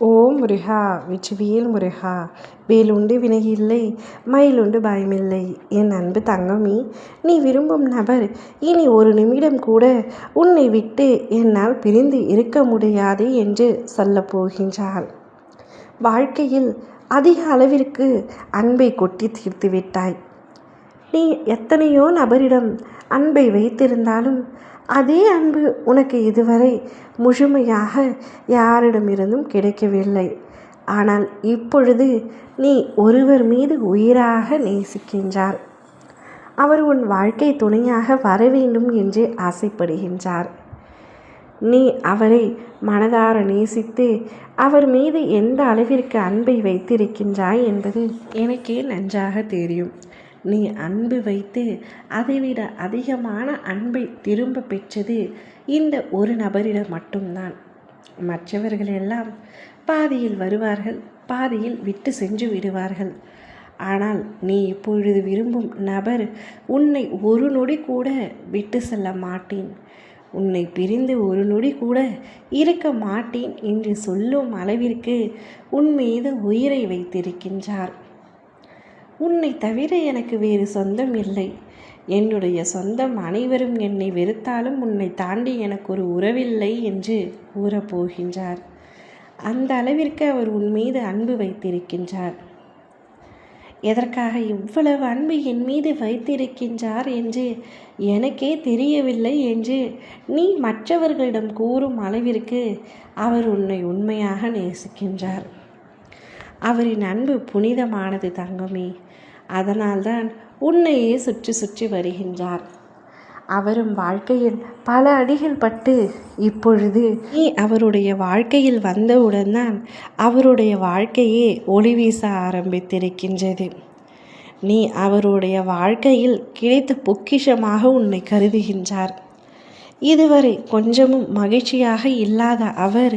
ஓம் முருகா வெற்றிவேல் முருகா. வேலுண்டு வினையில்லை, மயிலுண்டு பயமில்லை. என் அன்பு தங்கமி, நீ விரும்பும் நபர் இனி ஒரு நிமிடம் கூட உன்னை விட்டு என்னால் பிரிந்து இருக்க முடியாது என்று சொல்லப் போகின்றாள். வாழ்க்கையில் அதிக அளவிற்கு அன்பை கொட்டி தீர்த்து விட்டாய். நீ எத்தனையோ நபரிடம் அன்பை வைத்திருந்தாலும் அதே அன்பு உனக்கு இதுவரை முழுமையாக யாரிடமிருந்தும் கிடைக்கவில்லை. ஆனால் இப்பொழுது நீ ஒருவர் மீது உயிராக நேசிக்கின்றார். அவர் உன் வாழ்க்கை துணையாக வர வேண்டும் என்று ஆசைப்படுகின்றார். நீ அவரை மனதார நேசித்து அவர் மீது எந்த அளவிற்கு அன்பை வைத்திருக்கின்றாய் என்பது எனக்கே நன்றாக தெரியும். நீ அன்பு வைத்து அதைவிட அதிகமான அன்பை திரும்ப பெற்றது இந்த ஒரு நபரிடம் மட்டும்தான். மற்றவர்கள் எல்லாம் பாதியில் வருவார்கள், பாதியில் விட்டு சென்று விடுவார்கள். ஆனால் நீ இப்பொழுது விரும்பும் நபர் உன்னை ஒரு நொடி கூட விட்டு செல்ல மாட்டேன், உன்னை பிரிந்து ஒரு நொடி கூட இருக்க மாட்டேன் என்று சொல்லும் அளவிற்கு உன் மீது உயிரை வைத்திருக்கின்றார். உன்னை தவிர எனக்கு வேறு சொந்தம் இல்லை. என்னுடைய சொந்தம் அனைவரும் என்னை வெறுத்தாலும் உன்னை தாண்டி எனக்கு ஒரு உறவில்லை என்று கூறப்போகின்றார். அந்த அளவிற்கு அவர் உன் மீது அன்பு வைத்திருக்கின்றார். எதற்காக இவ்வளவு அன்பு என் மீது வைத்திருக்கின்றார் என்று எனக்கே தெரியவில்லை என்று நீ மற்றவர்களிடம் கூறும் அளவிற்கு அவர் உன்னை உண்மையாக நேசிக்கின்றார். அவரின் அன்பு புனிதமானது தங்கமே. அதனால்தான் உன்னையே சுற்றி சுற்றி வருகின்றார். அவரும் வாழ்க்கையில் பல அடிகள் பட்டு இப்பொழுது நீ அவருடைய வாழ்க்கையில் வந்தவுடன் தான் அவருடைய வாழ்க்கையே ஒளி வீச ஆரம்பித்திருக்கின்றது. நீ அவருடைய வாழ்க்கையில் கிடைத்த பொக்கிஷமாக உன்னை கருதுகின்றார். இதுவரை கொஞ்சமும் மகிழ்ச்சியாக இல்லாத அவர்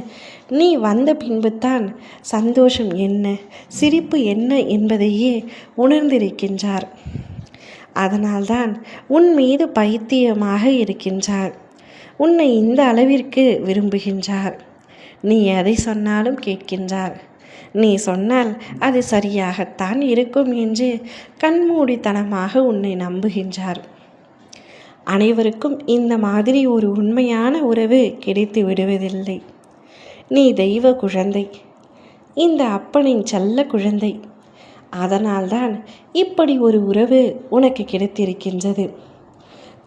நீ வந்த பின்புதான் சந்தோஷம் என்ன, சிரிப்பு என்ன என்பதையே உணர்ந்திருக்கின்றார். அதனால்தான் உன் மீது பைத்தியமாக இருக்கின்றார். உன்னை இந்த அளவிற்கு விரும்புகின்றார். நீ எதை சொன்னாலும் கேட்கின்றார். நீ சொன்னால் அது சரியாகத்தான் இருக்கும் என்று கண்மூடித்தனமாக உன்னை நம்புகின்றார். அனைவருக்கும் இந்த மாதிரி ஒரு உண்மையான உறவு கிடைத்து விடுவதில்லை. நீ தெய்வ குழந்தை, இந்த அப்பனின் செல்ல குழந்தை. அதனால்தான் இப்படி ஒரு உறவு உனக்கு கிடைத்திருக்கின்றது.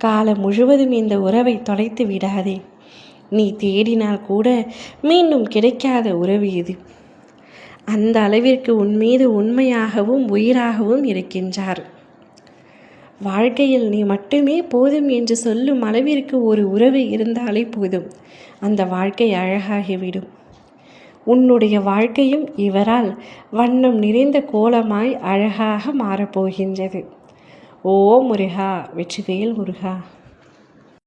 காலம் முழுவதும் இந்த உறவை தொலைத்து விடாதே. நீ தேடினால் கூட மீண்டும் கிடைக்காத உறவு இது. அந்த அளவிற்கு உன் மீது உண்மையாகவும் உயிராகவும் இருக்கின்றார். வாழ்க்கையில் நீ மட்டுமே போதும் என்று சொல்லும் அளவிற்கு ஒரு உறவு இருந்தாலே போதும், அந்த வாழ்க்கை அழகாகிவிடும். உன்னுடைய வாழ்க்கையும் இவரால் வண்ணம் நிறைந்த கோலமாய் அழகாக மாறப்போகின்றது. ஓ முருகா வெற்றிவேல் முருகா.